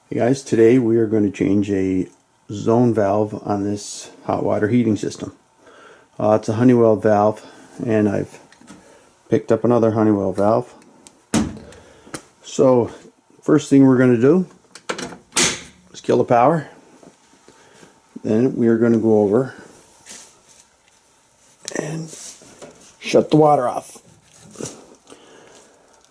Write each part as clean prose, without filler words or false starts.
Hey guys, today we are going to change a zone valve on this hot water heating system. It's a Honeywell valve, and I've picked up another Honeywell valve. So first thing we're going to do is kill the power. Then we are going to go over and shut the water off.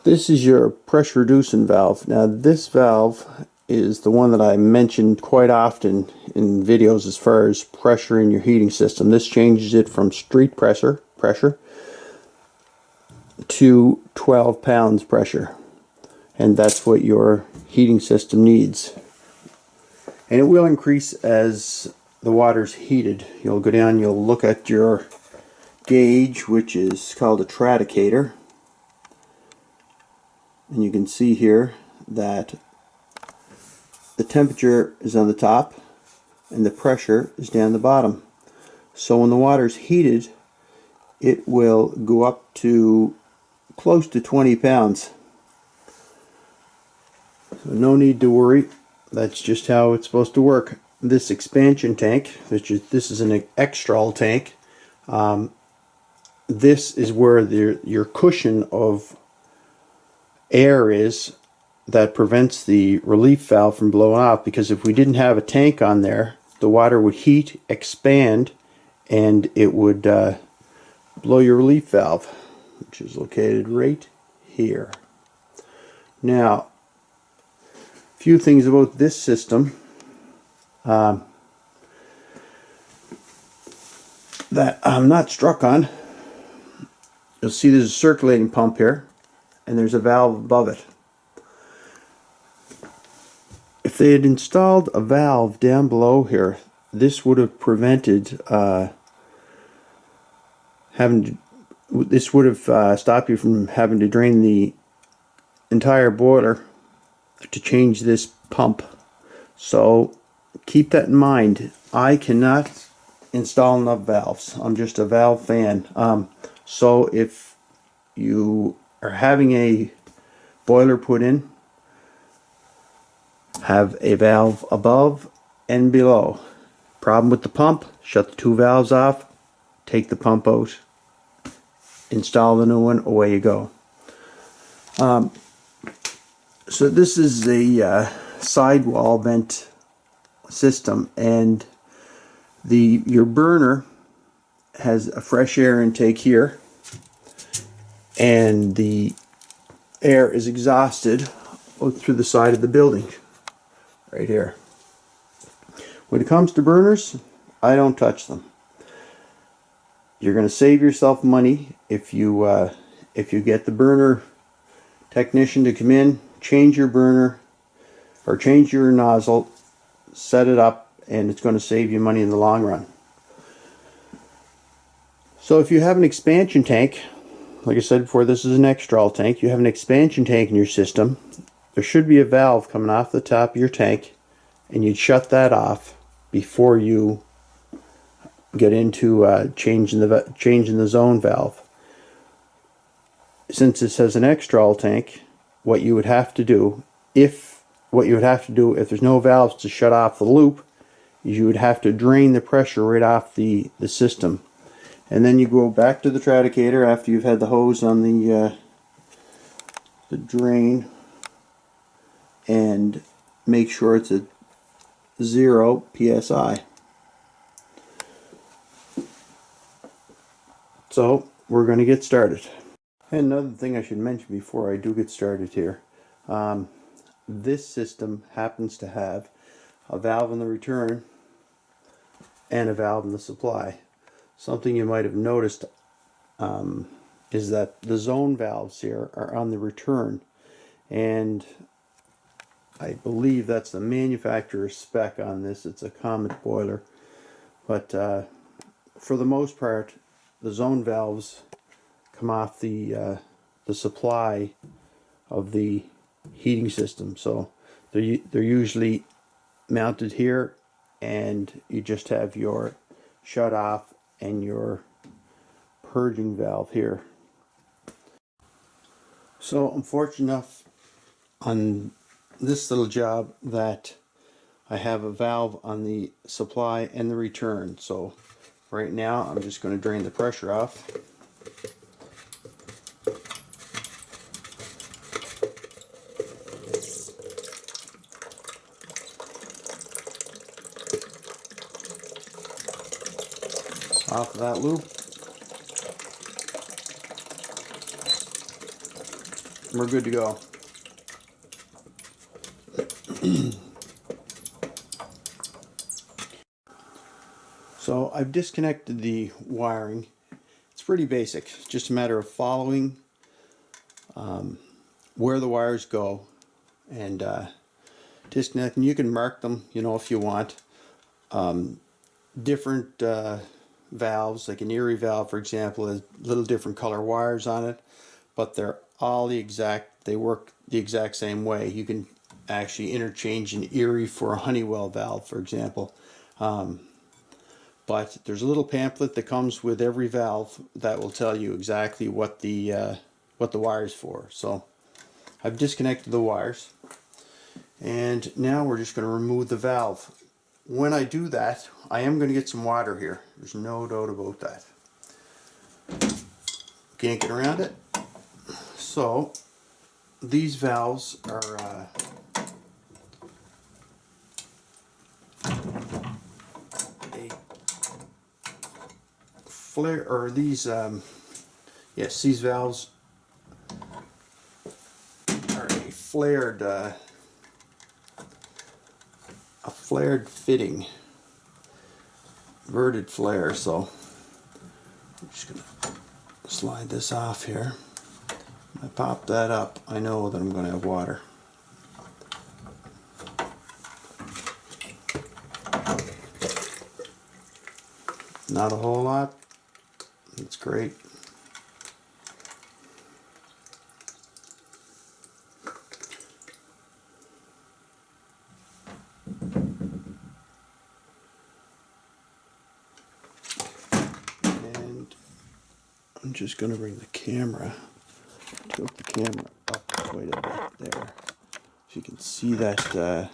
This is your pressure reducing valve. Now this valve is the one that I mentioned quite often in videos as far as pressure in your heating system. This changes it from street pressure to 12 pounds pressure, and that's what your heating system needs. And it will increase as the water's heated. You'll go down, you'll look at your gauge, which is called a tradicator, and you can see here that the temperature is on the top and the pressure is down the bottom. So when the water is heated, it will go up to close to 20 pounds. So no need to worry. That's just how it's supposed to work. This expansion tank, this is an extral tank. This is where your cushion of air is that prevents the relief valve from blowing off, because if we didn't have a tank on there, the water would heat, expand, and it would blow your relief valve, which is located right here. Now, a few things about this system that I'm not struck on. You'll see there's a circulating pump here, and there's a valve above it. If they had installed a valve down below here, this would have prevented this would have stopped you from having to drain the entire boiler to change this pump. So keep that in mind. I cannot install enough valves. I'm just a valve fan. So if you are having a boiler put in, have a valve above and below. Problem with the pump, shut the two valves off, take the pump out, install the new one, away you go. So this is a sidewall vent system, and your burner has a fresh air intake here, and the air is exhausted out through the side of the building right here. When it comes to burners, I don't touch them. You're going to save yourself money if you get the burner technician to come in, change your burner or change your nozzle, set it up, and it's going to save you money in the long run. So if you have an expansion tank, like I said before, this is an extral tank. You have an expansion tank in your system. There should be a valve coming off the top of your tank, and you'd shut that off before you get into changing the zone valve. Since this has an extral tank, what you would have to do if there's no valves to shut off the loop, you would have to drain the pressure right off the system. And then you go back to the tradicator after you've had the hose on the drain, and make sure it's at 0 psi. So we're going to get started. And another thing I should mention before I do get started here, this system happens to have a valve in the return and a valve in the supply. Something you might have noticed is that the zone valves here are on the return, and I believe that's the manufacturer's spec on this. It's a Comet boiler, but for the most part, the zone valves come off the supply of the heating system. So they're usually mounted here, and you just have your shut off and your purging valve here. So I'm fortunate enough on this little job that I have a valve on the supply and the return. So right now I'm just going to drain the pressure off. Off of that loop. We're good to go. So I've disconnected the wiring. It's pretty basic. It's just a matter of following where the wires go and disconnecting. You can mark them, you know, if you want. Different valves, like an Erie valve, for example, has little different color wires on it, but they're all they work the exact same way. You can actually interchange an Erie for a Honeywell valve, for example. But there's a little pamphlet that comes with every valve that will tell you exactly what the wire's for. So I've disconnected the wires, and now we're just going to remove the valve. When I do that, I am going to get some water here. There's no doubt about that. Can't get around it. So these valves are a flare, or these yes, these valves are a flared fitting, verted flare. So I'm just gonna slide this off here. When I pop that up, I know that I'm going to have water. Not a whole lot. It's great. And I'm just going to bring the camera, tilt the camera up quite a bit there, so you can see that,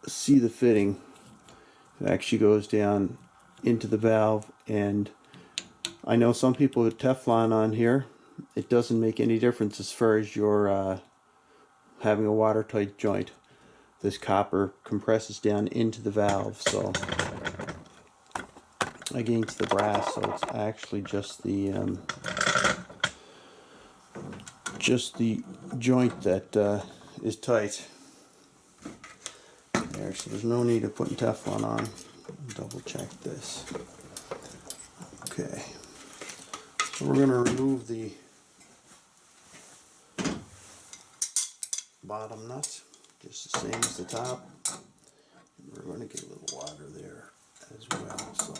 see the fitting. It actually goes down into the valve, and I know some people with Teflon on here, it doesn't make any difference as far as your having a watertight joint. This copper compresses down into the valve, so against the brass, so it's actually just the joint that is tight there. So there's no need of putting Teflon on. Double check this. Okay, so we're going to remove the bottom nut, just the same as the top. And we're going to get a little water there as well. So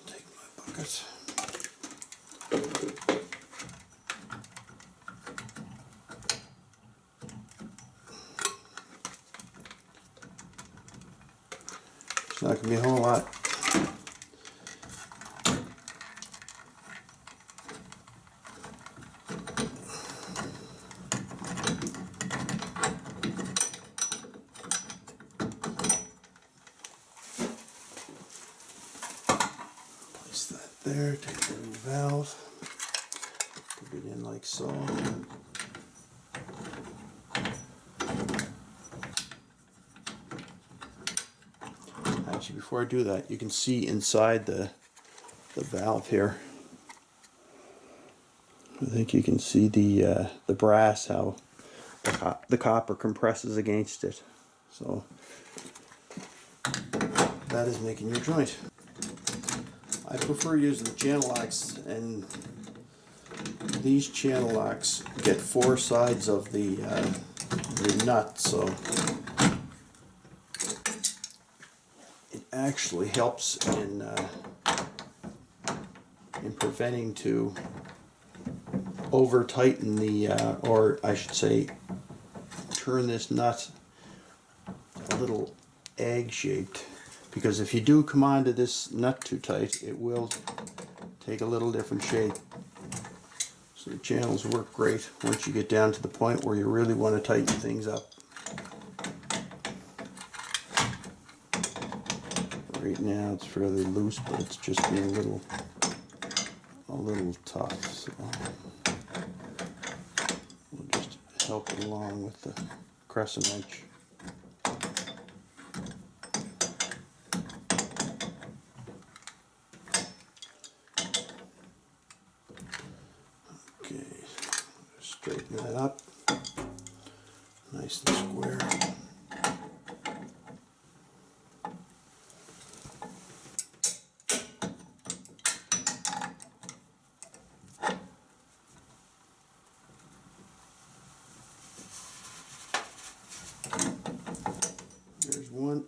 take my bucket. It's not going to be a whole lot. Place that there, take the new valve, put it in like so. Actually, before I do that, you can see inside the valve here. I think you can see the brass, how the copper compresses against it. So that is making your joint. I prefer using the channel locks, and these channel locks get 4 sides of the nut, so it actually helps in preventing to over tighten the, or I should say, turn this nut a little egg shaped, because if you do come onto this nut too tight, it will take a little different shape. So the channels work great once you get down to the point where you really want to tighten things up. Right now it's fairly loose, but it's just being a little tough. So we'll just help it along with the crescent wrench. Okay, straighten that up, nice and square. There's one.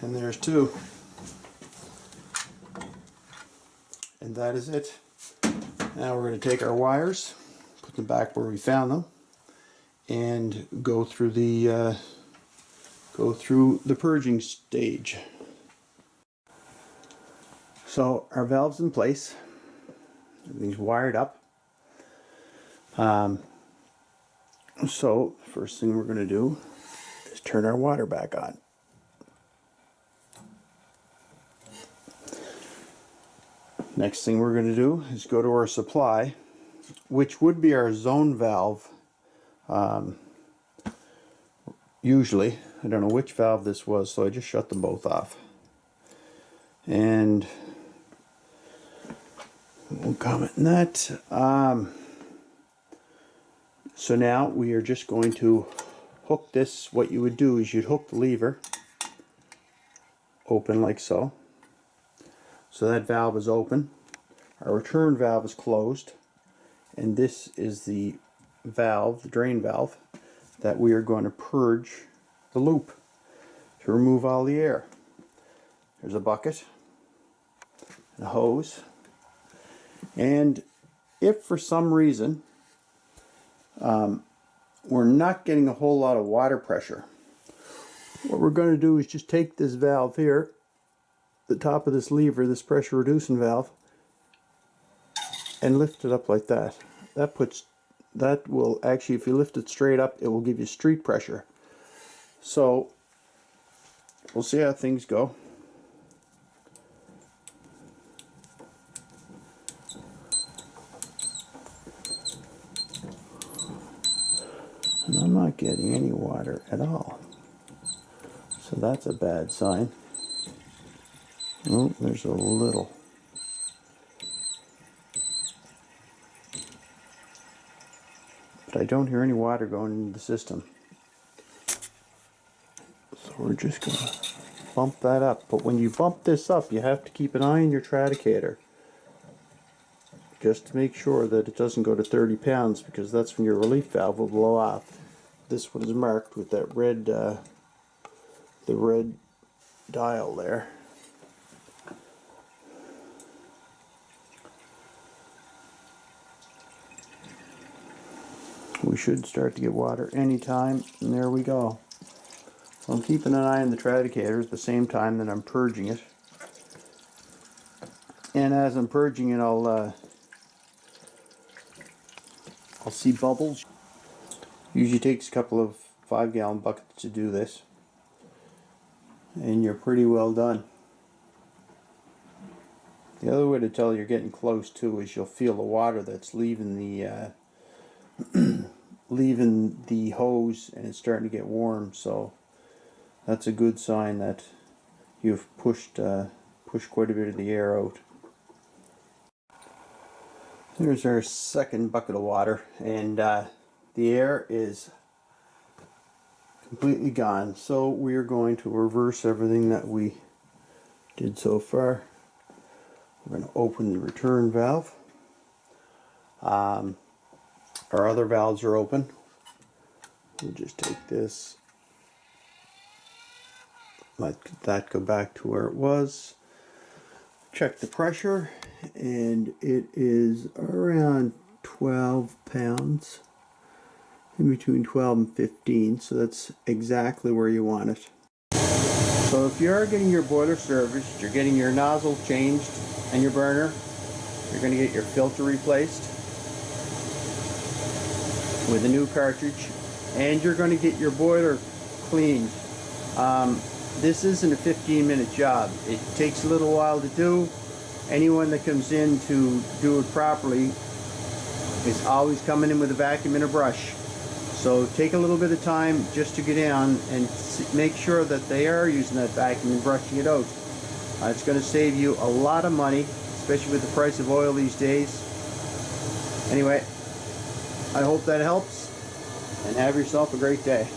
And there's two. And that is it. Now we're going to take our wires, put them back where we found them, and go through the purging stage. So our valve's in place. Everything's wired up. So the first thing we're going to do is turn our water back on. Next thing we're going to do is go to our supply, which would be our zone valve. Usually, I don't know which valve this was, so I just shut them both off. And we'll comment on that. So now we are just going to hook this. What you would do is you'd hook the lever open like so. So that valve is open. Our return valve is closed. And this is the valve, the drain valve, that we are going to purge the loop to remove all the air. There's a bucket, a hose, and if for some reason we're not getting a whole lot of water pressure, what we're going to do is just take this valve here, the top of this lever, this pressure reducing valve, and lift it up like that. That will actually, if you lift it straight up, it will give you street pressure. So we'll see how things go. And I'm not getting any water at all. So that's a bad sign. Oh, there's a little. But I don't hear any water going into the system. So we're just going to bump that up. But when you bump this up, you have to keep an eye on your tradicator, just to make sure that it doesn't go to 30 pounds, because that's when your relief valve will blow off. This one is marked with that red, the red dial there. We should start to get water anytime, and there we go. So I'm keeping an eye on the tradicator at the same time that I'm purging it. And as I'm purging it, I'll see bubbles. Usually takes a couple of 5-gallon buckets to do this, and you're pretty well done. The other way to tell you're getting close too is you'll feel the water that's leaving the leaving the hose, and it's starting to get warm. So that's a good sign that you've pushed quite a bit of the air out. Here's our second bucket of water, and the air is completely gone. So we're going to reverse everything that we did so far. We're going to open the return valve. Our other valves are open. We'll just take this, let that go back to where it was. Check the pressure, and it is around 12 pounds, in between 12 and 15, so that's exactly where you want it. So if you are getting your boiler serviced, you're getting your nozzle changed and your burner, you're going to get your filter replaced with a new cartridge, and you're going to get your boiler cleaned. This isn't a 15-minute job. It takes a little while to do. Anyone that comes in to do it properly is always coming in with a vacuum and a brush. So take a little bit of time just to get down and make sure that they are using that vacuum and brushing it out. It's going to save you a lot of money, especially with the price of oil these days. Anyway, I hope that helps, and have yourself a great day.